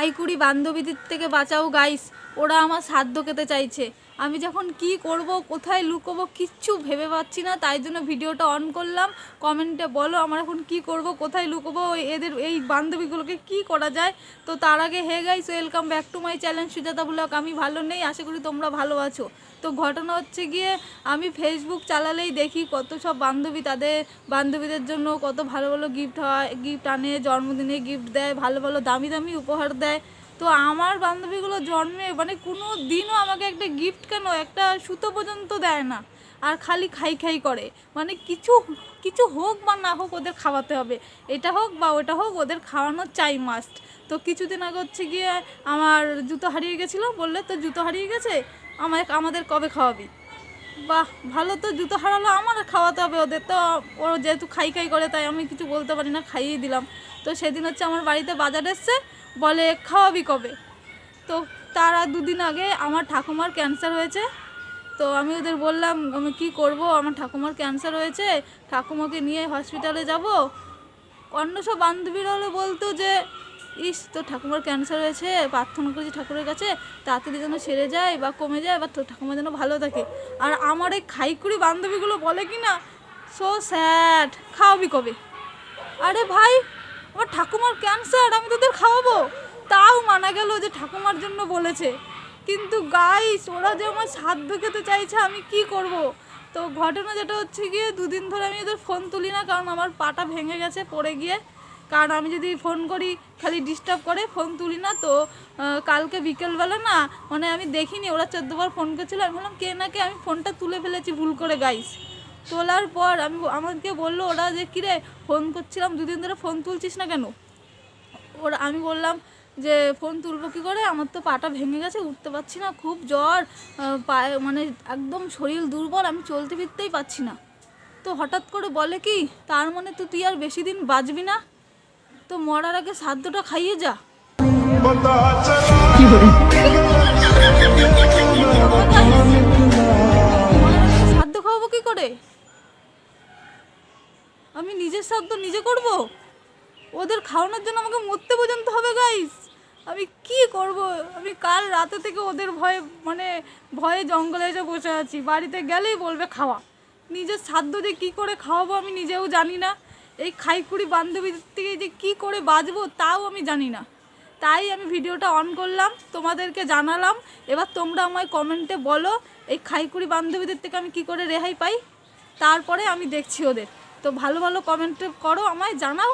খাইকুড়ি বান্ধবীদের থেকে বাঁচাও গাইস, ওরা আমার সাধ্য খেতে চাইছে। আমি যখন কি করব, কোথায় লুকোবো কিচ্ছু ভেবে পাচ্ছি না, তাই জন্য ভিডিওটা অন করলাম। কমেন্টে বলো আমার এখন কি করব, কোথায় লুকোবো, এদের এই বান্ধবীগুলোকে কি করা যায়। তো তার আগে hey guys, welcome back to my channel Sujata blog. আমি ভালো নেই, আশা করি তোমরা ভালো আছো। তো ঘটনা হচ্ছে গিয়ে, আমি ফেসবুক চালালেই দেখি কত সব বান্ধবী তাদের বান্ধবীদের জন্য কত ভালো ভালো গিফট হয়, গিফট আনে, জন্মদিনে গিফট দেয়, ভালো ভালো দামি দামি উপহার দেয়। তো আমার বান্ধবীগুলো জন্মে মানে কোনো দিনও আমাকে একটা গিফট কেন, একটা সুতো পর্যন্ত দেয় না, আর খালি খাই খাই করে। মানে কিছু কিছু হোক বা না হোক ওদের খাওয়াতে হবে, এটা হোক বা ওটা হোক, ওদের খাওয়ানো চাই মাস্ট। তো কিছুদিন আগে হচ্ছে গিয়ে আমার জুতো হারিয়ে গেছিলো, বললে তো জুতো হারিয়ে গেছে, আমাদের কবে খাওয়াবি? বাহ, ভালো তো, জুতো হারালো আমার খাওয়াতে হবে ওদের। তো ও যেহেতু খাই খাই করে, তাই আমি কিছু বলতে পারি না, খাইয়ে দিলাম। তো সেদিন হচ্ছে আমার বাড়িতে বাজার এসছে, বলে খাওয়াবি কবে? তো তার আর দুদিন আগে আমার ঠাকুমার ক্যান্সার হয়েছে। তো আমি ওদের বললাম আমি কি করব, আমার ঠাকুমার ক্যান্সার হয়েছে, ঠাকুমাকে নিয়ে হসপিটালে যাব। অন্য সব বান্ধবীরা হলে বলতো যে ইস তোর ঠাকুমার ক্যান্সার হয়েছে, প্রার্থনা করেছি ঠাকুরের কাছে তাড়াতাড়ি যেন সেরে যায় বা কমে যায়, বা তোর ঠাকুমা যেন ভালো থাকে। আর আমার এই খাইকুড়ি বান্ধবীগুলো বলে কি না, সো স্যাড, খাওয়াবি কবে? আরে ভাই, আমার ঠাকুমার ক্যান্সার, আমি তোদের খাওয়াবো? তাও মানা গেল যে ঠাকুমার জন্য বলেছে। কিন্তু গাইস, ওরা যে আমার সাধ্য খেতে চাইছে, আমি কি করব? তো ঘটনা যেটা হচ্ছে গিয়ে, দুদিন ধরে আমি ওদের ফোন তুলি না, কারণ আমার পাটা ভেঙে গেছে পড়ে গিয়ে। কারণ আমি যদি ফোন করি খালি ডিস্টার্ব করে, ফোন তুলি না। তো কালকে বিকেলবেলা না, মানে আমি দেখিনি, ওরা 14 বার ফোন করেছিল, আমি বললাম কে না কে, আমি ফোনটা তুলে ফেলেছি ভুল করে গাইস। তোলার পর আমাকে বললো ওরা যে কিরে ফোন করছিলাম দুদিন ধরে ফোন তুলছিস না কেন? আমি বললাম যে ফোন তুলবো কী করে, আমার তো পাটা ভেঙে গেছে, উঠতে পারছি না, খুব জ্বর, পায়ে মানে একদম শরীর দুর্বল, আমি চলতে ফিরতেই পারছি না। তো হঠাৎ করে বলে কি, তার মানে তো তুই আর বেশি দিন বাঁচবি না, তো মরার আগে সাধ্যটা খাইয়ে যা। সাধ্য খাওয়াবো কি করে? আমি নিজের সাধ্য নিজে করব? ওদের খাওয়ানোর জন্য আমাকে মরতে পর্যন্ত হবে গাইস। আমি কি করব? আমি কাল রাতে থেকে ওদের ভয়ে জঙ্গলে এসে বসে আছি, বাড়িতে গেলেই বলবে খাওয়া। নিজের সাধ্য যে কী করে খাওয়াবো আমি নিজেও জানি না। এই খাইকুড়ি বান্ধবীদের থেকে যে কী করে বাঁচবো তাও আমি জানি না। তাই আমি ভিডিওটা অন করলাম, তোমাদেরকে জানালাম। এবার তোমরা আমায় কমেন্টে বলো এই খাইকুড়ি বান্ধবীদের থেকে আমি কি করে রেহাই পাই, তারপরে আমি দেখছি ওদের। তো ভালো ভালো কমেন্টে করো, আমায় জানাও।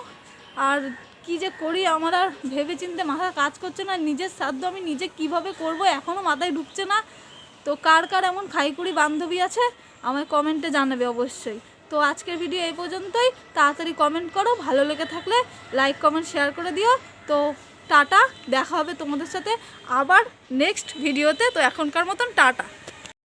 আর কি যে করি, আমার আর ভেবে চিন্তে মাথা কাজ করছে না, নিজের সাধ্য আমি নিজে কিভাবে করব এখনও মাথায় ঢুকছে না। তো কার কার এমন খাইকুড়ি বান্ধবী আছে আমায় কমেন্টে জানাবে অবশ্যই। তো আজকের ভিডিও এই পর্যন্তই, তাড়াতাড়ি কমেন্ট করো, ভালো লেগে থাকলে লাইক কমেন্ট শেয়ার করে দিও। তো টাটা, দেখা হবে তোমাদের সাথে আবার নেক্সট ভিডিওতে। তো এখনকার মতন টাটা।